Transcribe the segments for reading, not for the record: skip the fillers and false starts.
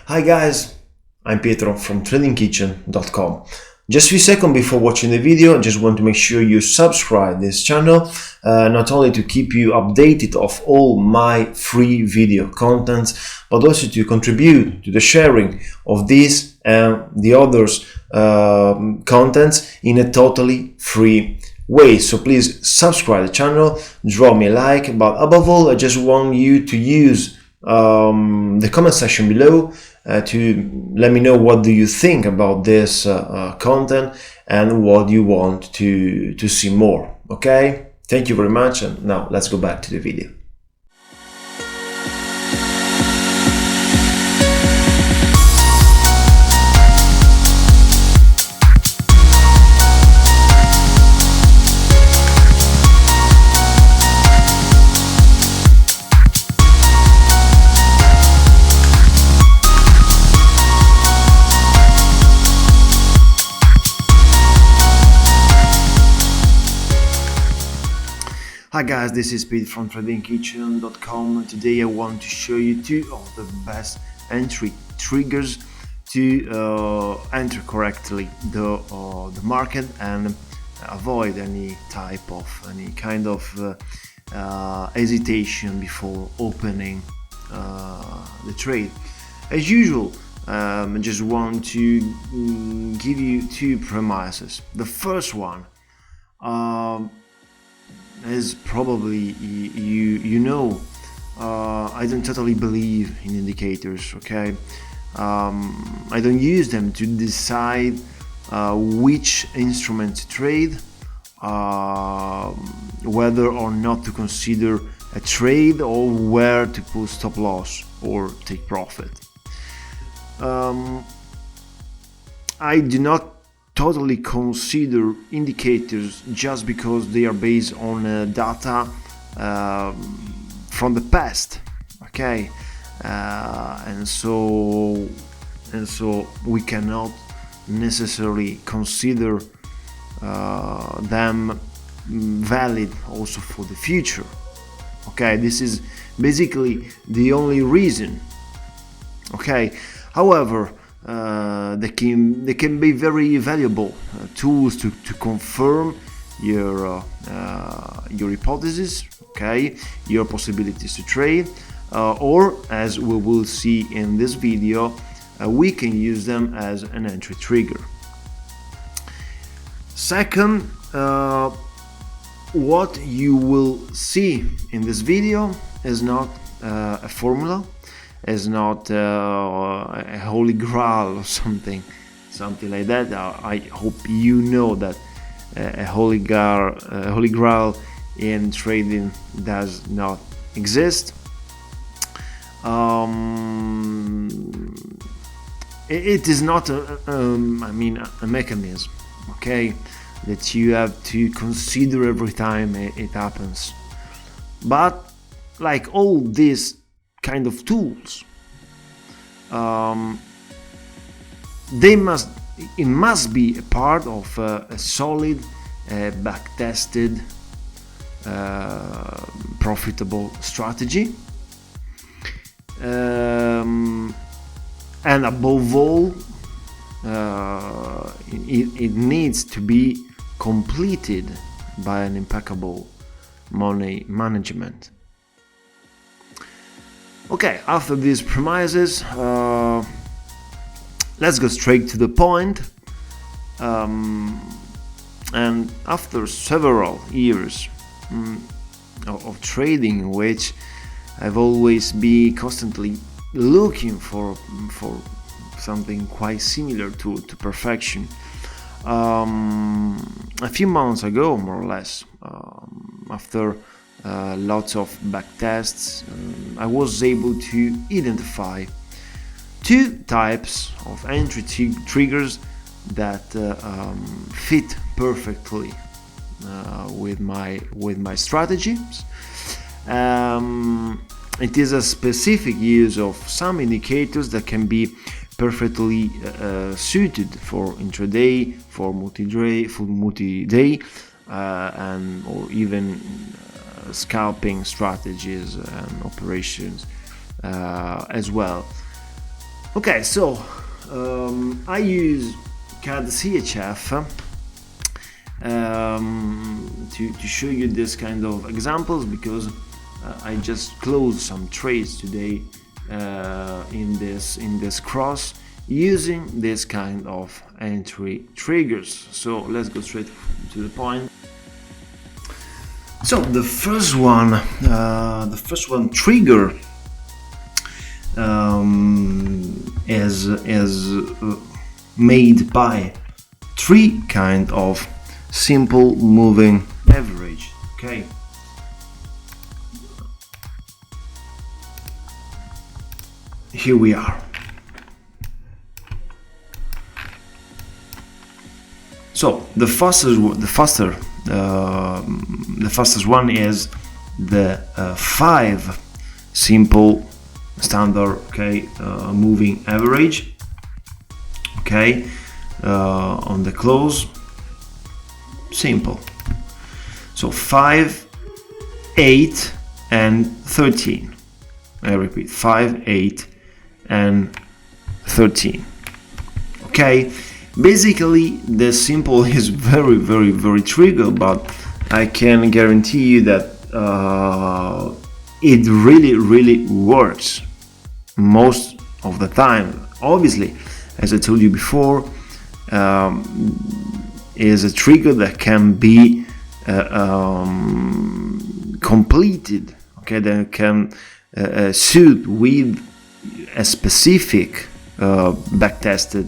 Hi guys, I'm Pietro from tradingkitchen.com. Just a few seconds before watching the video, I just want to make sure you subscribe this channel, not only to keep you updated of all my free video contents, but also to contribute to the sharing of this and the others contents in a totally free way. So please subscribe the channel, drop me a like, but above all, I just want you to use the comment section below to let me know what do you think about this content and what you want to see more. Okay, thank you very much, and now let's go back to the video. Hi guys, this is Pete from tradingkitchen.com. Today I want to show you two of the best entry triggers to enter correctly the market and avoid any kind of hesitation before opening the trade. As usual, I just want to give you two premises. The first one is probably you know, I don't totally believe in indicators. Okay, I don't use them to decide which instrument to trade, whether or not to consider a trade, or where to put stop loss or take profit. I do not totally consider indicators just because they are based on data from the past. Okay, and so we cannot necessarily consider them valid also for the future. Okay, this is basically the only reason. Okay, however, they can be very valuable tools to confirm your hypothesis, okay, your possibilities to trade, or, as we will see in this video, we can use them as an entry trigger. Second, what you will see in this video is not a formula, is not a holy grail or something like that. I hope you know that a holy grail in trading does not exist. It is not a mechanism, okay, that you have to consider every time it happens. But like all these kind of tools, it must be a part of a solid, back-tested, profitable strategy, and above all, it needs to be completed by an impeccable money management. Okay, after these premises, let's go straight to the point. And after several years of trading, in which I've always been constantly looking for something quite similar to perfection, a few months ago, more or less, after lots of back tests, I was able to identify two types of entry triggers that fit perfectly with my strategies. It is a specific use of some indicators that can be perfectly suited for intraday, for multi-day, and or even scalping strategies and operations as well. Okay, so I use CAD CHF to show you this kind of examples, because I just closed some trades today in this cross using this kind of entry triggers. So let's go straight to the point. So the first one trigger is made by three kind of simple moving average. Okay, here we are. So the fastest one is the 5 simple standard, okay, moving average, okay, on the close, simple. So 5, 8 and 13. I repeat, 5, 8 and 13. Okay, basically the simple is very trigger, but I can guarantee you that it really works most of the time. Obviously, as I told you before, is a trigger that can be completed, okay, that can suit with a specific backtested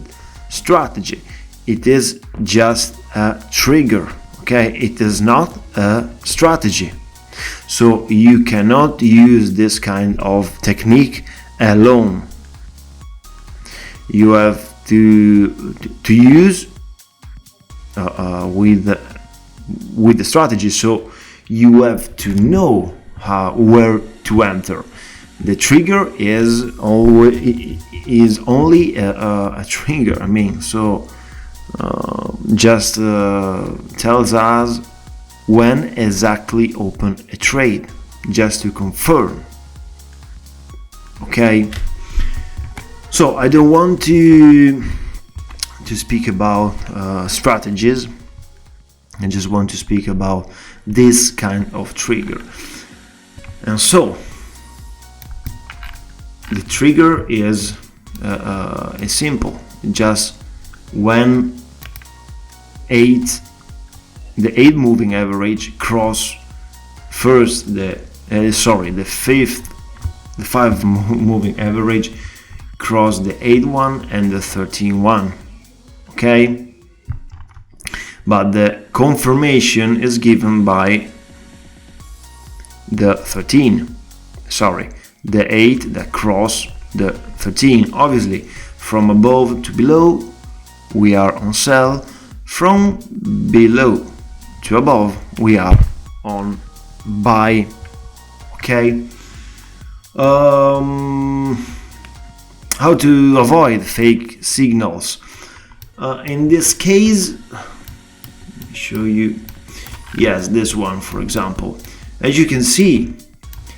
strategy. It is just a trigger, okay, it is not a strategy. So you cannot use this kind of technique alone. You have to use with the strategy. So you have to know where to enter. The trigger is only a trigger. I mean, so just tells us when exactly open a trade, just to confirm. Okay, so I don't want to speak about strategies. I just want to speak about this kind of trigger. And so the trigger is simple. Just when the 8 moving average cross first the 5 moving average cross the 8 one and the 13 one. Okay, but the confirmation is given by the 8 that cross the 13. Obviously, from above to below we are on sell, from below to above we are on buy. Okay, how to avoid fake signals? In this case, let me show you. Yes, this one, for example. As you can see,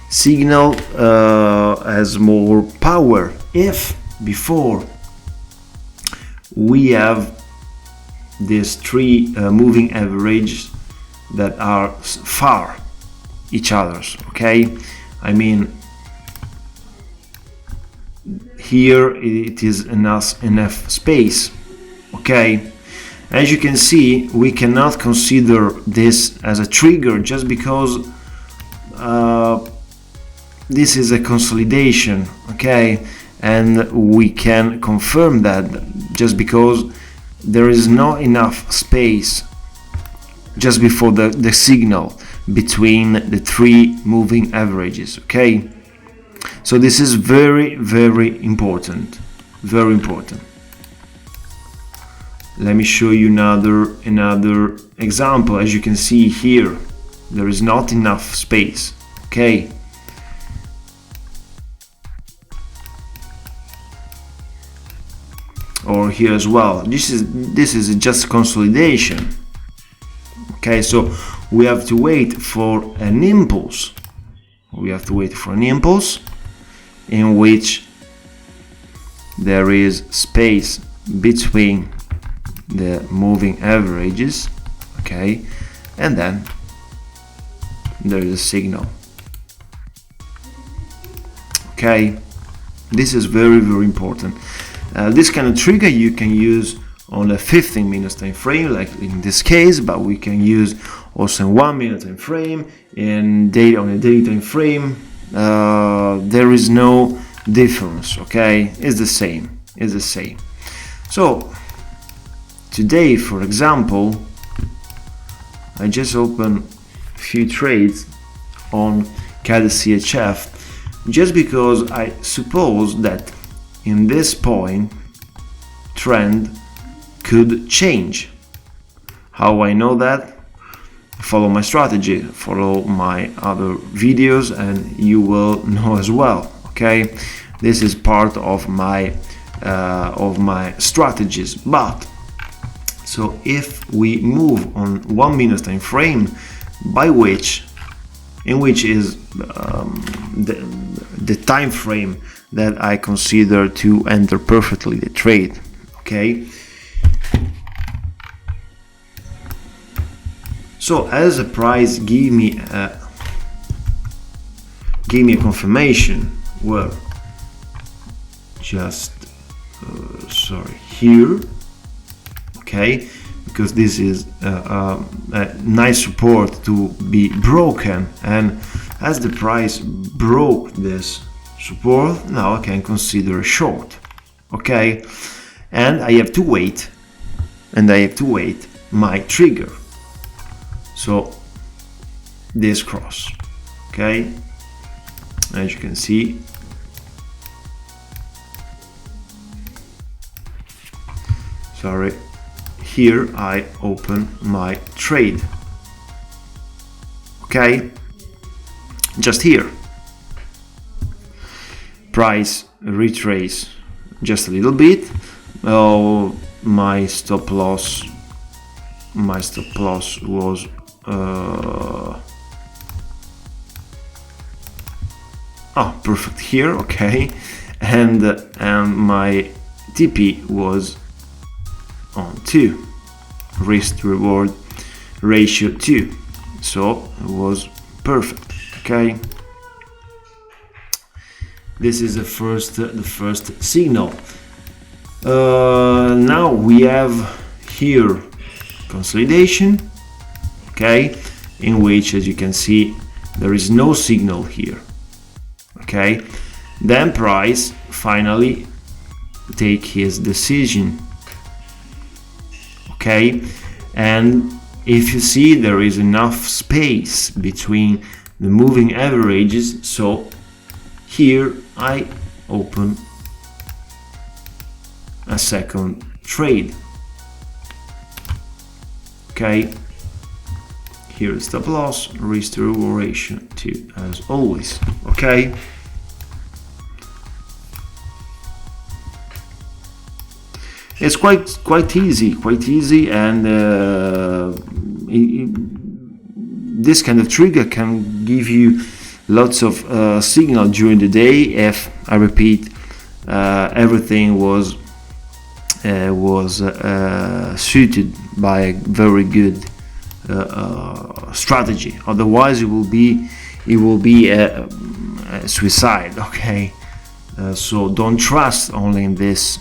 signal has more power if before we have these 3 moving averages that are far each others. Okay, I mean, here it is enough space. Okay, as you can see, we cannot consider this as a trigger just because this is a consolidation. Okay, and we can confirm that just because there is not enough space just before the signal between the 3 moving averages. Okay, so this is very important, very important. Let me show you another example. As you can see here, there is not enough space. Okay, or here as well. This is just consolidation. Okay, so we have to wait for an impulse. We have to wait for an impulse in which there is space between the moving averages, okay, and then there is a signal. Okay, this is very important. This kind of trigger you can use on a 15 minutes time frame, like in this case, but we can use also in 1 minute time frame, on a daily time frame. There is no difference, okay? It's the same. So today, for example, I just opened a few trades on CAD CHF, just because I suppose that in this point trend could change. How I know that? Follow my strategy, follow my other videos, and you will know as well, okay? This is part of my strategies. But so if we move on 1 minute time frame, in which is the time frame that I consider to enter perfectly the trade, okay? So as a price give me a confirmation, well, just here, okay, because this is a nice support to be broken, and as the price broke this support, now I can consider a short, okay, and I have to wait my trigger. So this cross, okay, as you can see, here I open my trade, okay, just here, price retrace just a little bit. Oh, my stop loss was perfect here, okay, and my TP was on 2, risk to reward ratio 2, so it was perfect, okay. This is the first signal. Now we have here consolidation, okay, in which, as you can see, there is no signal here, okay. Then price finally take his decision, okay, and if you see, there is enough space between the moving averages, so here I open a second trade, okay. Here is stop loss, risk to reward ratio 2 as always, okay. It's quite easy, and this kind of trigger can give you lots of signal during the day. If I repeat, everything was suited by a very good strategy. Otherwise, it will be a suicide. Okay, so don't trust only in this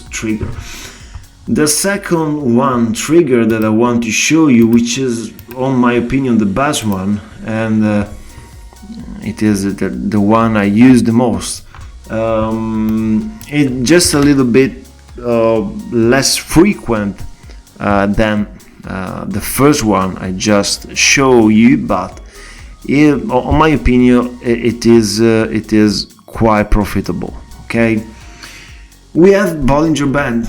trigger. The second one trigger that I want to show you, which is, on my opinion, the best one, and it is the one I use the most. It's just a little bit less frequent than the first one I just show you, but on my opinion, it is quite profitable. Okay, we have Bollinger Band,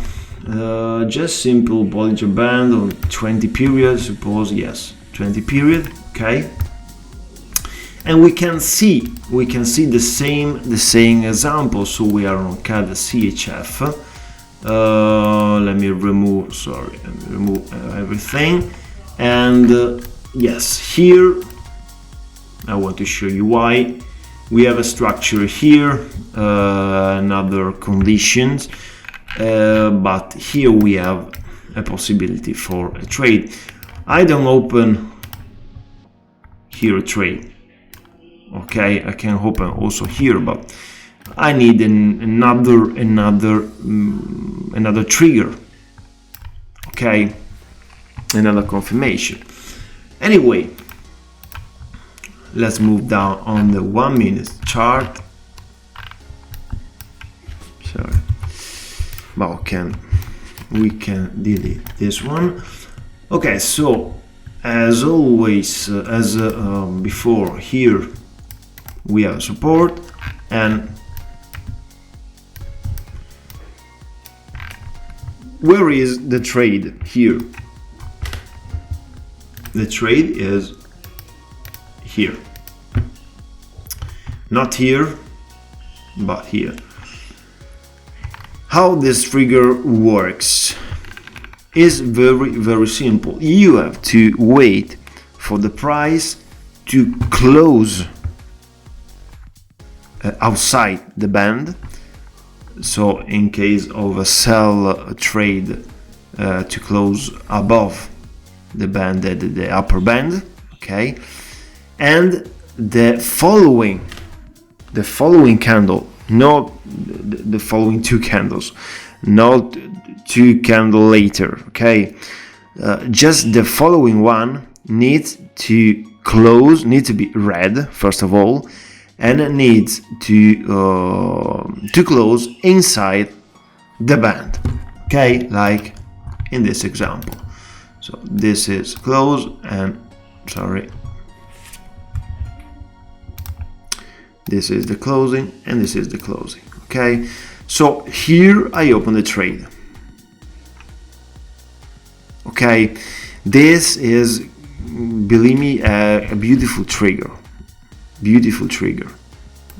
just simple Bollinger Band on 20 period, suppose, yes, 20 period, okay, and we can see the same example. So we are on CAD CHF. Let me remove everything, and yes, here I want to show you why we have a structure here, another conditions, but here we have a possibility for a trade. I don't open here a trade. Okay, I can open also here, but I need another trigger. Okay, another confirmation. Anyway, let's move down on the 1 minute chart. Sorry, but we can delete this one. Okay, so as always, before, here we have support, and where is the trade here? The trade is here, not here, but here. How this trigger works is very simple. You have to wait for the price to close outside the band. So in case of a sell trade, to close above the band, the upper band, okay, and the following candle, not the following two candles, not two candle later, okay, just the following one needs to close, needs to be red first of all, and it needs to close inside the band, okay, like in this example. So this is close, and sorry, this is the closing, and this is the closing. Okay, so here I open the trade. Okay, this is, believe me, a beautiful trigger.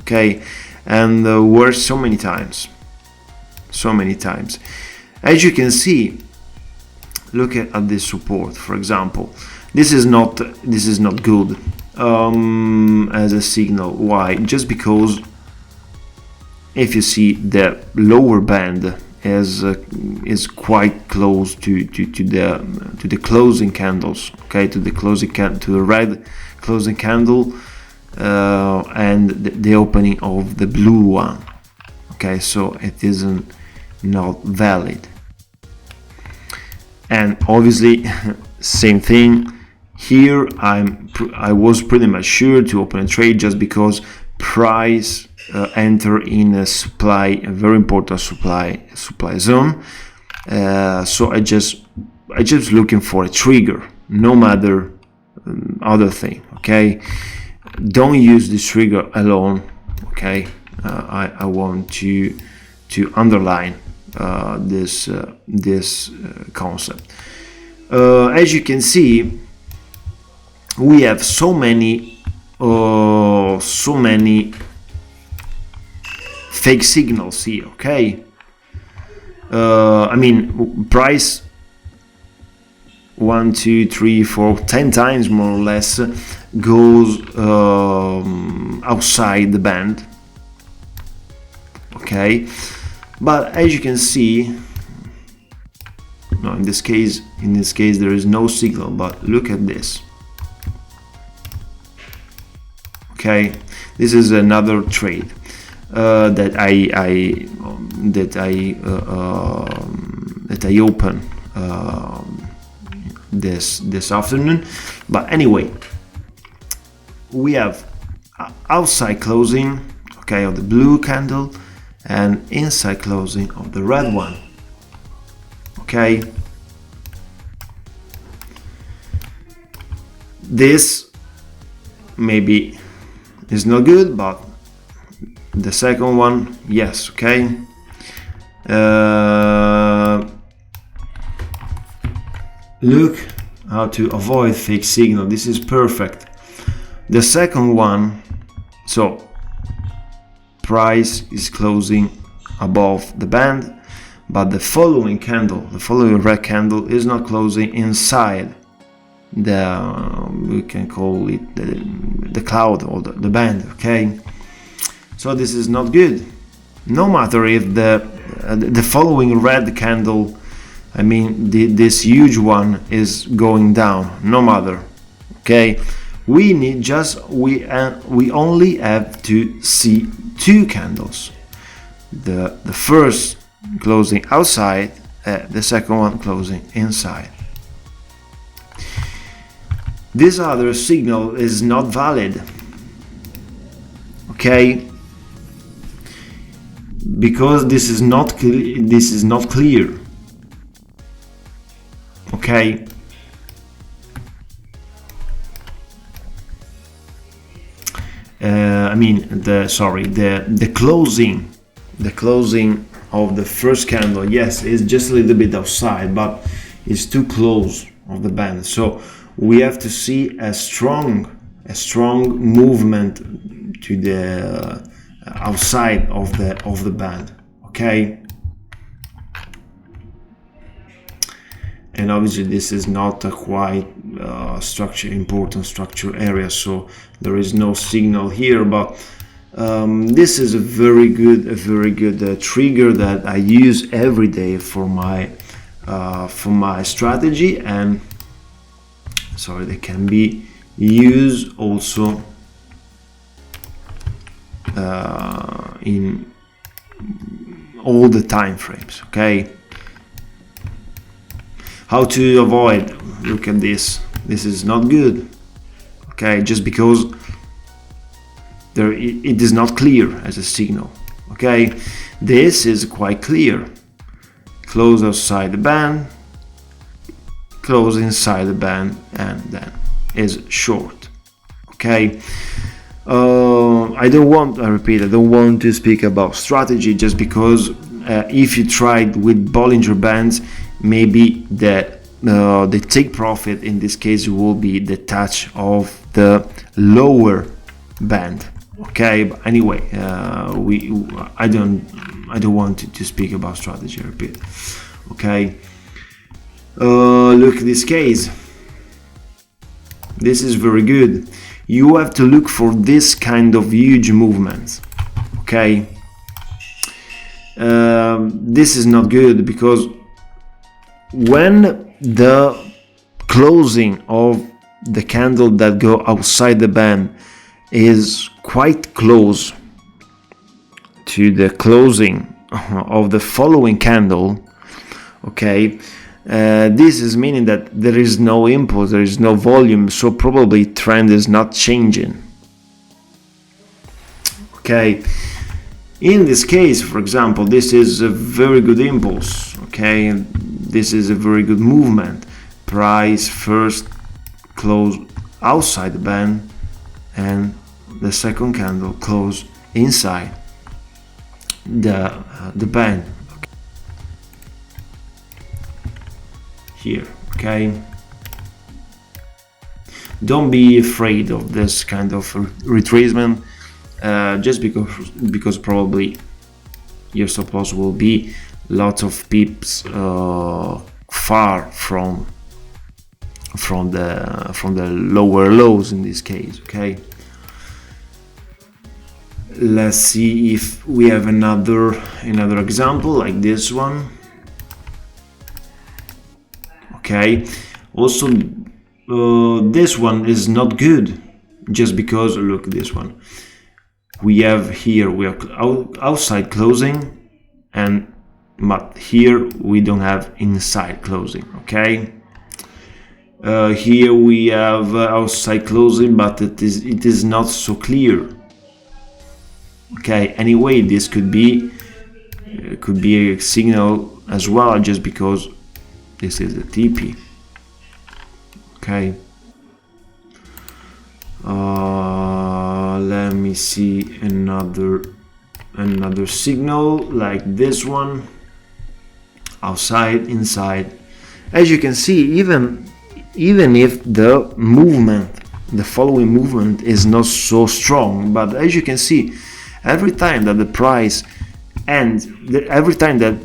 Okay, and worked so many times. As you can see, look at this support, for example. This is not good as a signal. Why? Just because if you see the lower band is quite close to the closing candles, okay, to the red closing candle, and the opening of the blue one, okay, so it isn't not valid. And obviously same thing here. I was pretty much sure to open a trade just because price enter in a very important supply zone. So I just looking for a trigger, no matter other thing. Okay, don't use this trigger alone. Okay, I want to underline this concept. As you can see, we have so many fake signals here. Okay, I mean, price 1, 2, 3, 4, 10 times more or less goes outside the band. Okay, but as you can see, no, in this case there is no signal, but look at this. Okay, this is another trade that I open this afternoon. But anyway, we have outside closing, okay, of the blue candle, and inside closing of the red one. Okay, this maybe is not good, but the second one, yes. Okay, look how to avoid fake signal. This is perfect. The second one, so price is closing above the band, but the following red candle is not closing inside the, we can call it the cloud or the band. Okay, So this is not good. No matter if the following red candle, I mean this huge one, is going down, no matter. Okay, we only have to see two candles. The first closing outside, the second one closing inside. This other signal is not valid. Okay, because this is not clear. Okay, I mean the closing of the first candle, yes, is just a little bit outside, but it's too close of the band. So we have to see a strong movement to the outside of the band. Okay, and obviously this is not a quite important structure area, so there is no signal here, but this is a very good trigger that I use every day for my strategy, and sorry, they can be used also in all the time frames. Okay, how to avoid? Look at this. This is not good. Okay, just because it is not clear as a signal. Okay, this is quite clear. Close outside the band, close inside the band, and then is short. Okay, I don't want to speak about strategy, just because if you tried with Bollinger Bands, maybe the take profit in this case will be the touch of the lower band. Okay, but anyway, I don't want to speak about strategy, I repeat. Okay, look at this case. This is very good. You have to look for this kind of huge movements. Okay, this is not good, because when the closing of the candle that go outside the band is quite close to the closing of the following candle, okay, this is meaning that there is no impulse, there is no volume, so probably trend is not changing. Okay, in this case, for example, this is a very good impulse. Okay, this is a very good movement. Price first close outside the band, and the second candle close inside the band. Here, okay. Don't be afraid of this kind of retracement, just because probably your stop loss will be lots of pips far from the lower lows in this case. Okay, let's see if we have another example like this one. Okay, also this one is not good, just because look at this one. We are outside closing, but here we don't have inside closing. Okay, here we have outside closing, but it is not so clear. Okay, anyway, this could be a signal as well, just because this is a TP. Okay, let me see another signal like this one, outside, inside. As you can see, even if the following movement is not so strong, but as you can see, every time that the price ends, every time that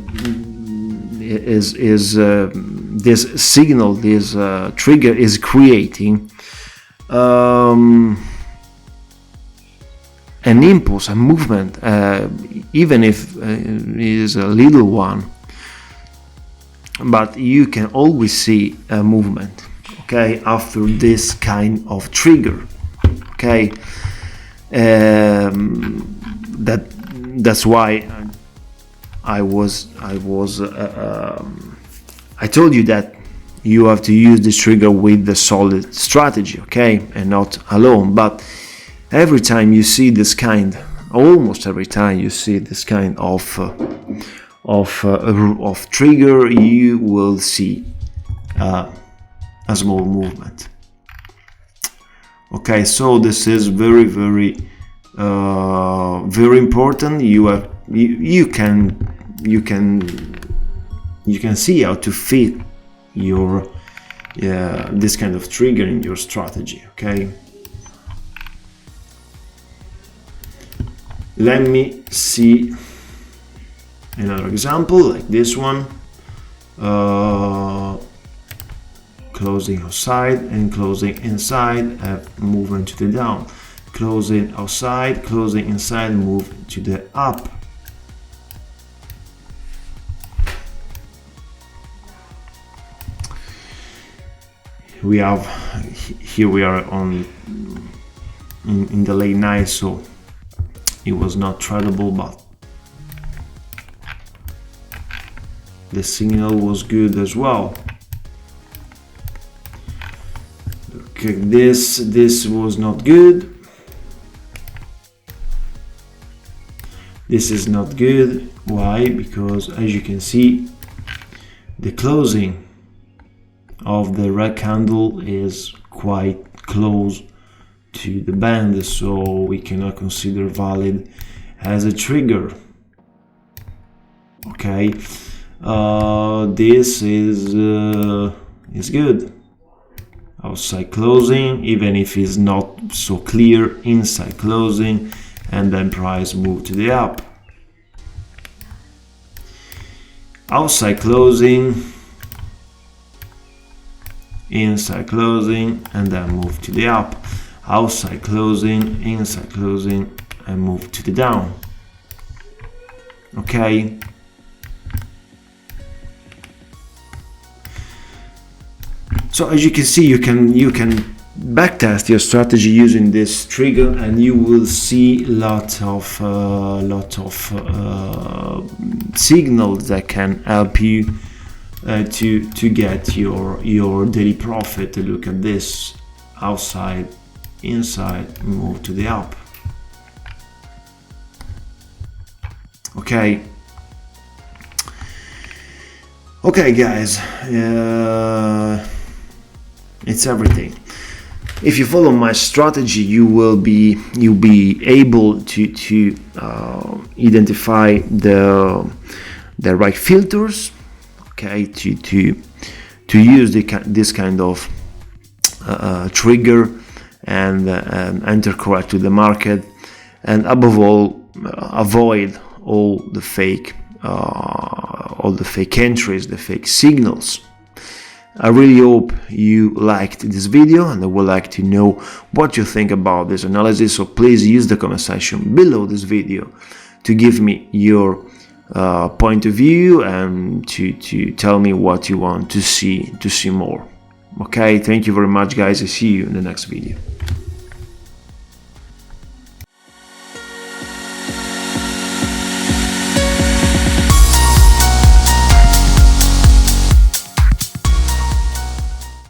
is this signal, this trigger is creating, an impulse, a movement, even if it is a little one, but you can always see a movement, okay, after this kind of trigger, okay. That's why I told you that you have to use this trigger with the solid strategy, okay, and not alone. But every time you see this kind, almost every time you see this kind of trigger, you will see a small movement. Okay, so this is very important. You can see how to fit your this kind of trigger in your strategy, okay. Let me see another example like this one. Closing outside and closing inside, movement to the down, closing outside, closing inside, move to the up. We have here, we are on in the late night, so it was not tradable, but the signal was good as well. Okay, this was not good. This is not good. Why? Because as you can see, the closing of the red candle is quite close to the band, so we cannot consider valid as a trigger. Okay, this is good. Outside closing, even if it's not so clear, inside closing, and then price move to the up. Outside closing, inside closing, and then move to the up. Outside closing, inside closing, and move to the down. Okay. So as you can see, you can backtest your strategy using this trigger, and you will see lot of signals that can help you to get your daily profit. Look at this: outside, inside, move to the up. Okay. Okay, guys. It's everything. If you follow my strategy, you'll be able to identify the right filters, okay, to use this kind of trigger and enter correct to the market, and above all, avoid all the fake entries, the fake signals. I really hope you liked this video, and I would like to know what you think about this analysis, so please use the comment section below this video to give me your point of view and to tell me what you want to see more. Okay, thank you very much, guys. I see you in the next video.